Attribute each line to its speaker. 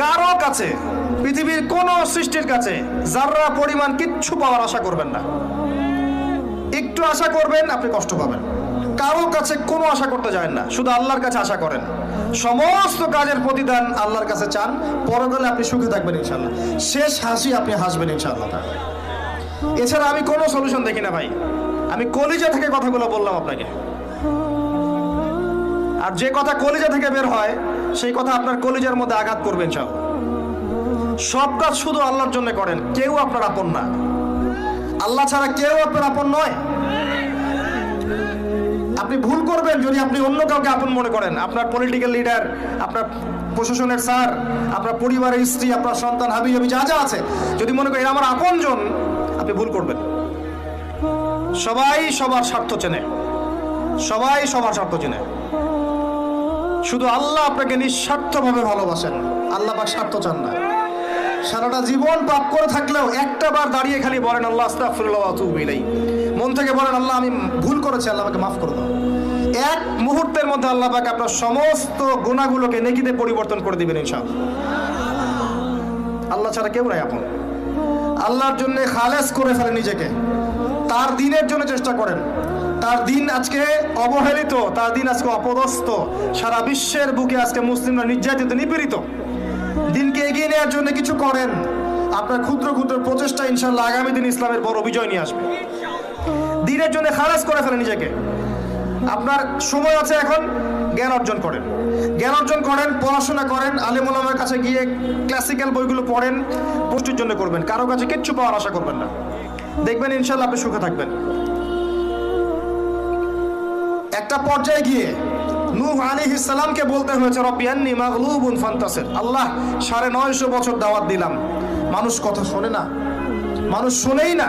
Speaker 1: কারো কাছে, পৃথিবীর কোন সৃষ্টির কাছে যাররা পরিমাণ কিচ্ছু পাওয়ার আশা করবেন না। একটু আশা করবেন আপনি কষ্ট পাবেন। কারো কাছে কোনো আশা করতে যায় না, শুধু আল্লাহর কাছে আশা করেন। সমস্ত কাজের প্রতিদান আল্লাহর কাছে চান, পরকালে আপনি সুখে থাকবেন ইনশাআল্লাহ। শেষ হাসি আপনি হাসবেন ইনশাআল্লাহ। এছাড়া আমি কোনো সলিউশন দেখি না ভাই। আমি কলিজা থেকে কথাগুলো বললাম আপনাকে, আর যে কথা কলিজা থেকে বের হয় সেই কথা আপনার কলিজার মধ্যে আঘাত করবে ইনশাআল্লাহ। সব কাজ শুধু আল্লাহর জন্য করেন, কেউ আপনার আপন না। আল্লাহ ছাড়া কেউ আপনার আপন নয়। আপনি ভুল করবেন যদি আপনি অন্য কাউকে আপন মনে করেন। আপনার পলিটিক্যাল লিডার, আপনার প্রশাসনের স্যার, আপনার পরিবারের স্ত্রী, আপনার সন্তান, হাবি হাবি যা যা আছে, যদি মনে করেন আমার আপনজন, আপনি ভুল করবেন। সবাই সবার স্বার্থ চেনে, সবাই সবার স্বার্থ চেনে। শুধু আল্লাহ আপনাকে নিঃস্বার্থভাবে ভালোবাসেন, আল্লাহ পাক স্বার্থ চান না। সারাটা জীবন পাপ করে থাকলেও একটা বার দাঁড়িয়ে খালি বলেন আল্লাহ আস্তাগফিরুল্লাহ ওয়া আতুবু ইলাইহি, মন থেকে বলেন আল্লাহ আমি ভুল করেছি, আল্লাহ আমাকে মাফ করে দাও। এক মুহূর্তের মধ্যে আল্লাহ পাক আপনার সমস্ত গুনাহগুলোকে নেকিতে পরিবর্তন করে দিবেন ইনশাআল্লাহ। আল্লাহ ছাড়া কেউ নাই আপন। আল্লাহর জন্য খালেস করে ফেলেন নিজেকে, তার দিনের জন্য চেষ্টা করেন। তার দিন আজকে অবহেলিত, তার দিন আজকে অপদস্থ। সারা বিশ্বের বুকে আজকে মুসলিমরা নির্যাতিত, নিপীড়িত। দিনকে এগিয়ে নেওয়ার জন্য কিছু করেন। আপনার ক্ষুদ্র ক্ষুদ্র প্রচেষ্টা ইনশাআল্লাহ আগামী দিন ইসলামের বড় বিজয় নিয়ে আসবে। দিনের জন্য খালেস করে ফেলেন নিজেকে। আপনার সময় আছে এখন, জ্ঞান অর্জন করেন, জ্ঞান অর্জন করেন, পড়াশোনা করেন, আলেম ওলামার কাছে গিয়ে ক্লাসিক্যাল বইগুলো পড়েন, পুষ্টির জন্য করবেন। কারো কাছে কিচ্ছু পাওয়ার আশা করবেন না, দেখবেন ইনশাআল্লাহ আপনি সুখে থাকবেন। একটা পর্যায়ে গিয়ে নূহ আলাইহিস সালামকে বলতে হয়েছে রব্বি আন্নী মাগলুবুন ফান্তাসির। আল্লাহ 950 বছর দাওয়াত দিলাম, মানুষ কথা শোনে না, মানুষ শোনেই না।